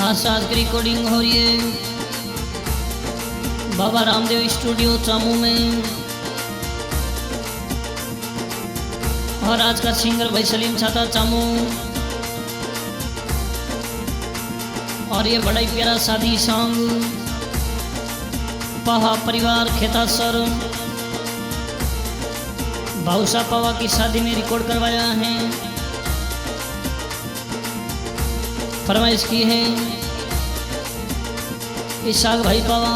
आसाद की रिकॉर्डिंग हो रही है बाबा रामदेव स्टूडियो चामू में। और आज का सिंगर भाई सलीम छाता चामू। और ये बड़ा ही प्यारा शादी सॉन्ग पहा परिवार खेतासर भाऊसा पवा की शादी में रिकॉर्ड करवाया है। फरमाइश की है इशाक भाई पवा।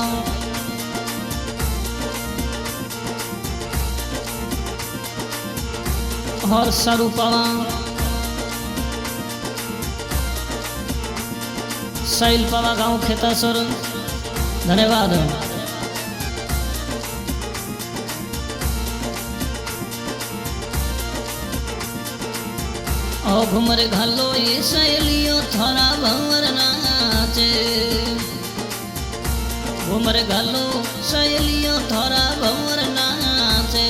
और सारू पवा, साहिल पवा गांव खेतासर। धन्यवाद। ओ घुमर घालो ये सहेलियों थोड़ा भंवर नाचे। घुमर घालो सहेलियों थोड़ा भंवर नाचे।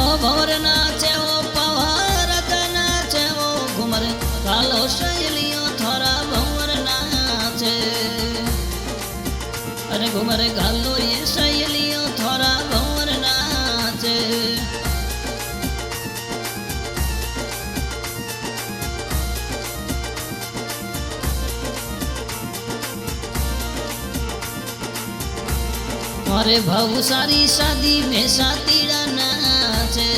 ओ भंवर नाचे ओ पवार नाचे ओ घुमर घालो सहेलियों थोड़ा भंवर नाचे। अरे घुमर घालो ये सहेलियों थोड़ा भंवर नाचे। अरे भाऊ सारी शादी में सातीड़ा नाचे।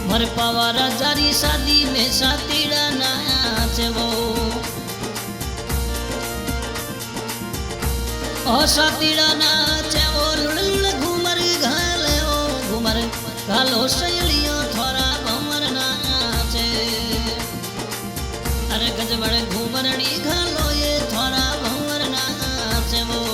मर पवारा जारी शादी में सातीड़ा नाचे वो। ओ सातीड़ा नाचे वो लुड़ घूमर घाले ओ घूमर घालो सहेलियों थोड़ा भंवर नाचे। अरे गजबड़ घूमरड़ी घालो ये थोड़ा भंवर नाचे वो।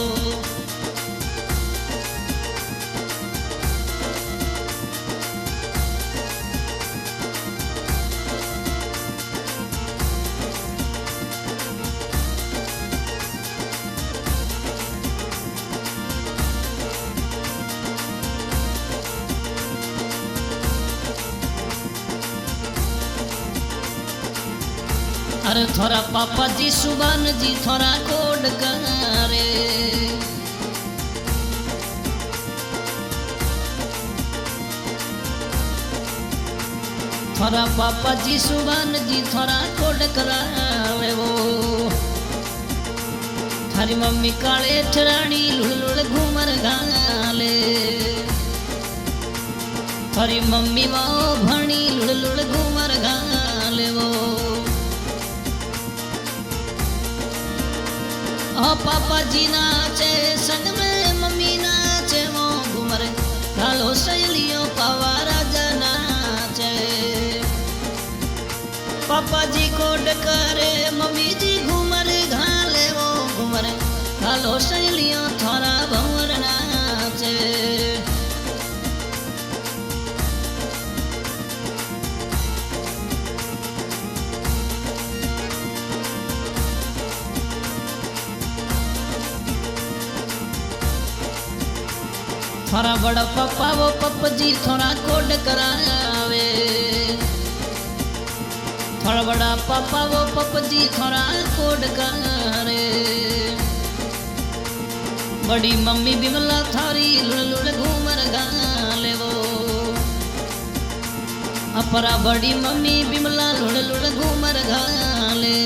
अरे थोड़ा पापा जी सुबान जी थोड़ा कोड करे। थोड़ा पापा जी सुबान जी थोड़ा कोड करावे वो। थारी मम्मी काले ठरानी लुड़ लुड़ घूमर गाले। थारी मम्मी वो भणी लुड़ लुड़ घूमर गाले वो। ओ पापा जी नाचे संग में मम्मी नाचे वो घूमर घालो सहेलियों पावा राजा नाचे। पापा जी कोड करे मम्मी जी घूमर घाले वो घूमर घालो सहेलियों थोड़ा भंवर नाचे। थोड़ा बड़ा पप्पा वो पप्पा जी थोड़ा कोड करावे। थोड़ा बड़ा पापा वो पप्पा जी थोड़ा कोड करे। बड़ी मम्मी बिमला थारी लुड़ लुड़ घूमर गाले वो। अपरा बड़ी मम्मी बिमला लुड़ लुड़ घूमर गाले।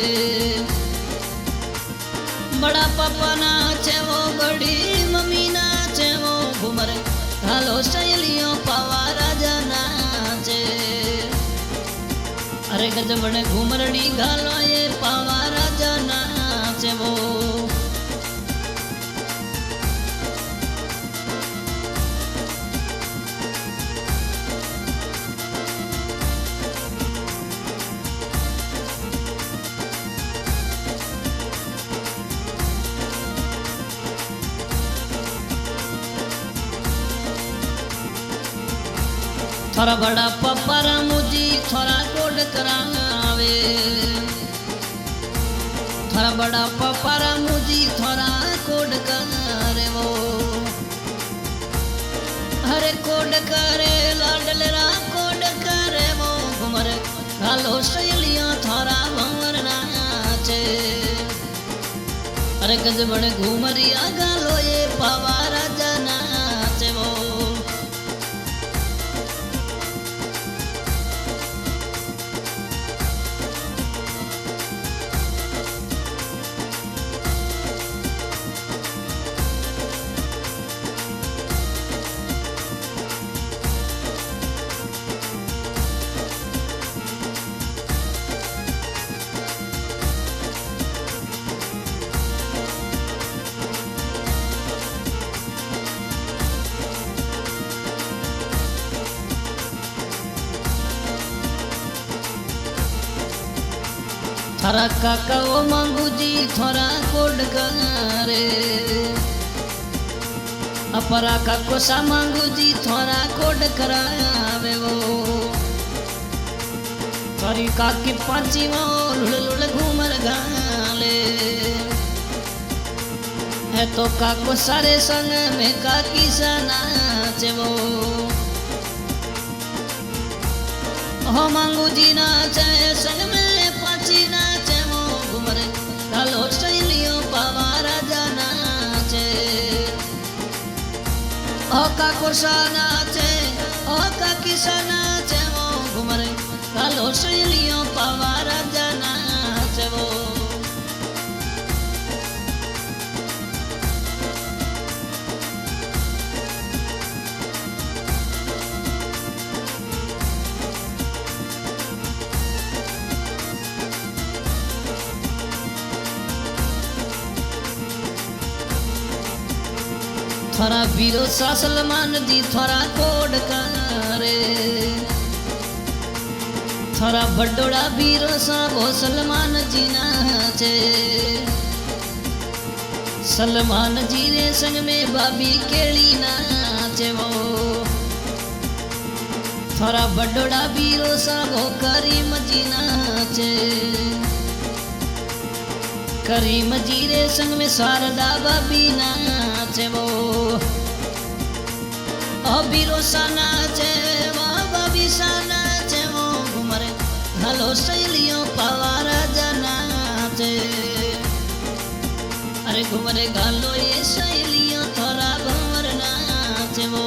बड़ा पापा नाचे वो बड़ी मम्मी नाचे वो घूमर घालो सहेलियों पावा राजा नाचे। अरे गजबड़ घूमरड़ी घालो ये पावा राजा नाचे वो। थोड़ा बड़ा पप्पा रामूजी थोड़ा कोड करावे। थोड़ा बड़ा पप्पा रामूजी थोड़ा कोड करे वो। हरे कोड अरे गजबड़ घूमरिया गालो ये पावा राजा नाचे वो थारा काका ओ मांगू जी थोड़ा कोड करे अपरा काको सा मांगू जी थोड़ा कोड करावे वो थारी काकी पांची वो लुड़ लुड़ घूमर गाले है तो काको सारे संग में काकी सा नाचे वो हो मांगू जी नाचे संग में पांची नाचे वो घूमर गालो शैलियों पावा राजा नाचे ओ काको सा नाचे ओ काकी सा नाचे वो घूमर गालो शैलियों पावा राजा नाचे वो थोड़ा वीरो सा सलमान जी थोड़ा कोड करे थोड़ा बड़ोड़ा वीरो सा वो सलमान जी नाचे सलमान जी रे संग में भाभी केली नाचे वो थोड़ा बड़ोड़ा वीरो सा वो करीम जी नाचे करीम जी रे संग में शारदा भाभी नाचे वो बीरो सा नाचे वो भाभी सा नाचे वो घूमर घालो शैलियों पावा राजा नाचे अरे घूमर घालो ये शैलियों थोड़ा घूमर नाचे वो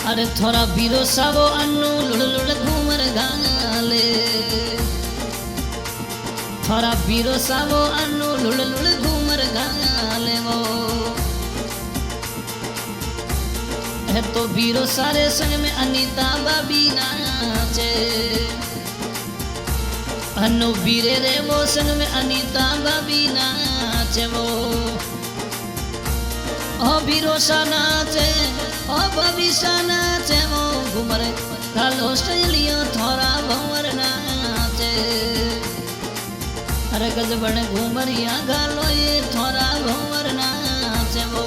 अरे थोड़ा बीरो सावो अन्नू लुड़ लुड़ घूमर गाले थोड़ा बीरो सावो अन्नू लुड़ लुड़ घूमर गाले वो है तो बीरो सारे संग में अनीता भाभी नाचे अन्नू बीरे रे वो संग में अनीता भाभी नाचे वो ओ बीरो सा नाचे ओ भाभी सा नाचे वो घूमर गालो शैलियों थोड़ा भंवर नाचे अरे गजबड़ घूमरिया गालो ये थोड़ा भंवर नाचे वो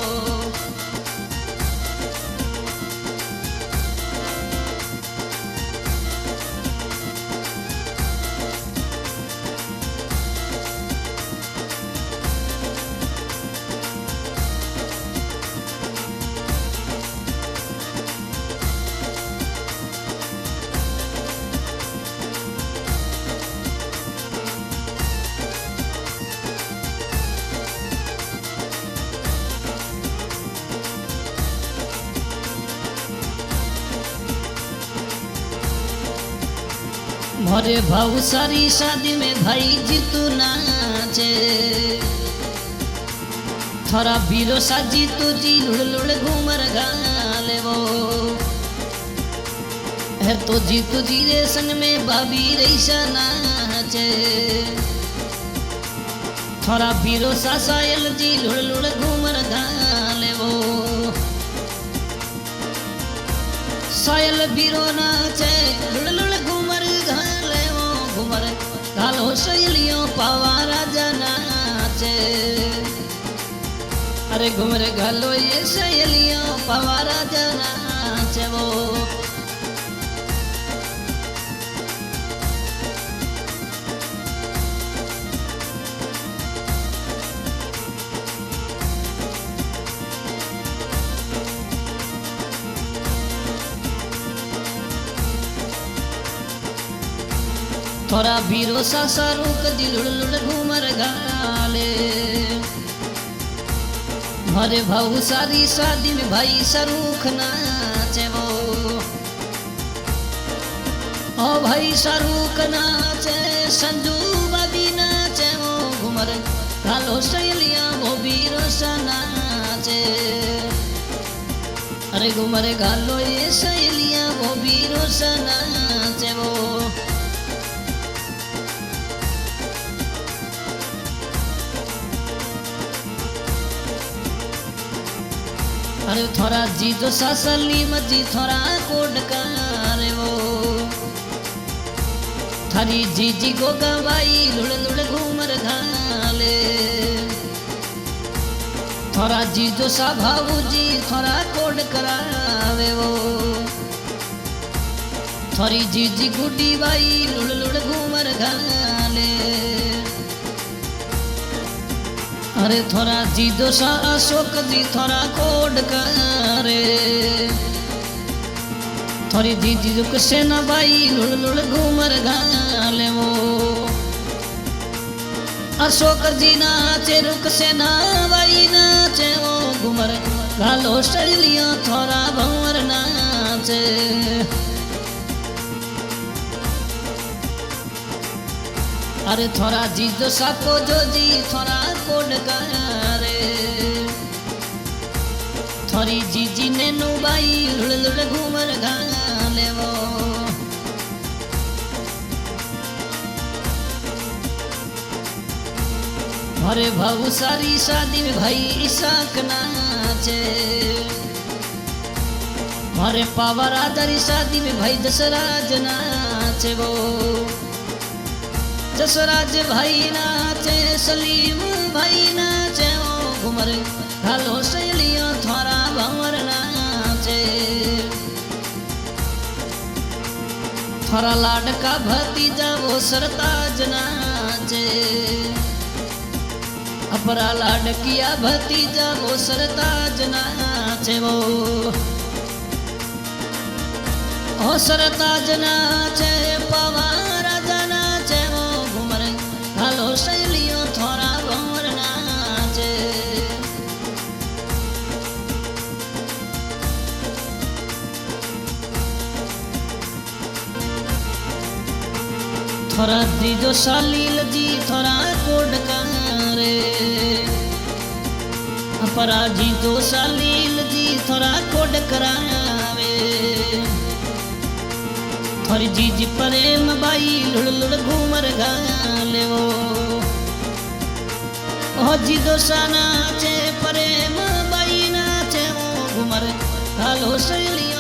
मोरे भाऊ सारी शादी में भाई जीतू नाचे थोड़ा बीरो सा जीतू जी लुड़ लुड़ घूमर गाले वो है तो जीतू जी रे संग में भाभी रेशा नाचे थोड़ा बीरो सा सायल जी लुड़ लुड़ घूमर गाले वो सायल बीरो नाचे लुड़ लुड़ घूमर गाले वो घूमर गालो शैलियों पावा राजा नाचे अरे घूमर गालो ये शैलियों पावा राजा नाचे वो थोड़ा बीरो सा सारूक दी लुड़ लुड़ घूमर गाले मारे भाऊ सारी शादी में भाई सरूख नाचे वो ओ भाई सरूख नाचे संजू बाबी नाचे वो घूमर गालो सहेलिया वो बीरो सा नाचे अरे घूमर गालो ये सहेलिया वो बीरो सा नाचे वो अरे थोड़ा जी तो सासली मजी थोड़ा कोड करे वो थारी जी को गवाई लुड़ लुड़ घूमर घाले थोड़ा जी तो सा भाऊ जी थोड़ा कोड करावे वो थोड़ी जी गुड्डी बाई लुड़ लुड़ घूमर घाले अरे थोड़ा जी दोसा अशोक जी थोड़ा कोड करे थोड़ी जी दुख से न बाई लुड़ लुड़ घूमर गाले वो अशोक जी नाचे रुक से ना बाई नाचे वो घूमर गालो सहेलिया थोड़ा भंवर नाचे अरे थोड़ा जी जो साको जो जी थोड़ा कोड करे थोड़ी जी ने नुबाई लुड़ लुड़ घूमर गाले वो अरे भाऊ सारी शादी में भाई इसाक नाचे मारे पावर आदरी शादी में भाई दशराज नाचे वो जसराज भाई नाचे सलीम भाई नाचे ओ घूमर घालो सहेलियों थोड़ा भंवर नाचे थोड़ा लाडका भतीजा वो सरताज नाचे अपरा लाडकिया भतीजा वो सरताज नाचे वो ओ सरताज नाचे पवा हालो सहेलियों थोड़ा भंवर नाचे थोड़ा दीजो सालील जी थोड़ा कोड करे अपरा जी दो सालील जी थोड़ा कोड करावे थोड़ी जी प्रेम बाई लुड़ लुड़ घूमर गाले वो ओ जी दोसा नाचे प्रेम बाई नाचे वो घूमर गालो सहेली